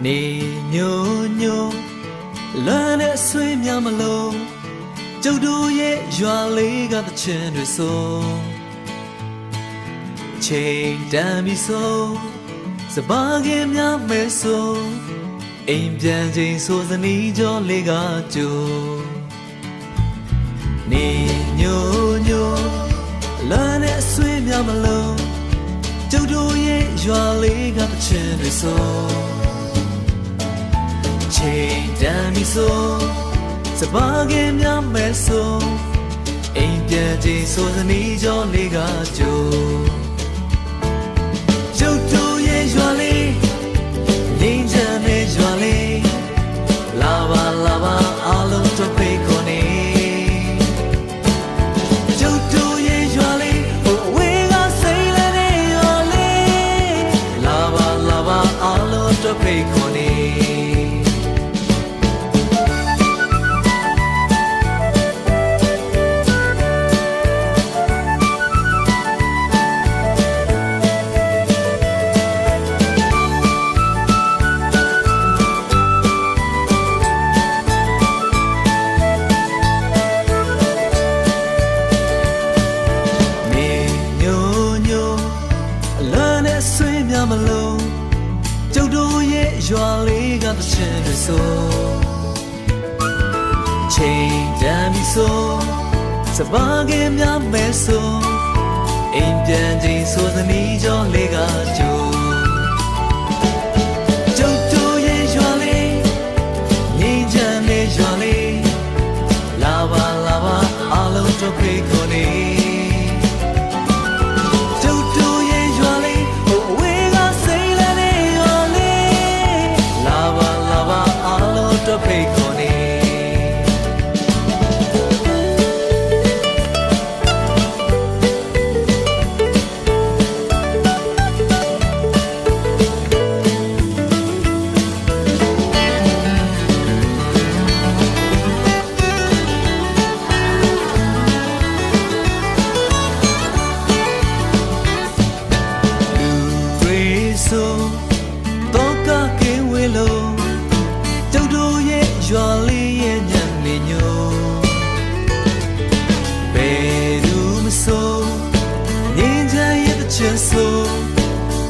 နေညိုညိုလမ်းနဲ့ဆွေးများမလို့ကျုပ်တို့ရဲ့ရွာလေးကတချင်တွေဆိုချိန်တန်ပြီဆိုစပါးကင်များမဲဆိုအိမ်ပြန်ချိန်ဆိုစနီးကြောလေးကကြိုနေညိုညိုလမ်းနဲ့ဆွေးများမလို့ကျုပ်တို့ရဲ့ရွာလေးကတချင်တွေဆိုချိန်တန်ပြီဆိုစပါးကင်များမဲဆိုအိမ်ပြန်ချိန်ဆိုစနီးကြောလေးကကြိုကျုပ်တို့ရဲ့ရွာလေးငြိမ်းချမ်းတဲ့ရွာလေးလာပါလာပါအားလုံးတို့ဖိတ်ခေါ်နေကျုပ်တို့ရဲ့ရွာလေးဟိုဝေးကစိတ်လည်းတဲ့ရွာလေးလာပါလာပါအားလုံးတို့ဖိတ်ခေါ်နေမလို့ကျုပ်တို့ရဲ့ရွာလေးကတချင်တွေဆိုချိန်တန်ပြီဆိုစပါးကင်များမဲဆိုအိမ်ပြန်ချိန်ဆိုသနီးကြောလေးကကြိုကျုပ်တို့ရဲ့ရွာလေးငြိမ်းချမ်းတဲ့ရွာလေးလာပါလာပါအားလုံးတို့ဖိတ်ခေါ်နေဖိတ်ခေါ်နေလူတွေဆိုတော့ကကဲဝဲလို့ရွာလေးရဲ့ညနေညိုဘယ်သူမဆိုငင်းချင်ရဲ့တချင်ဆို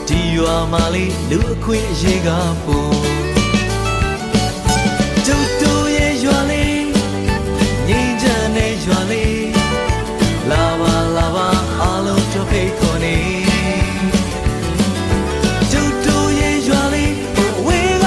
ဒီရွာမှာလေးလူအခွင့်အရေးကပို့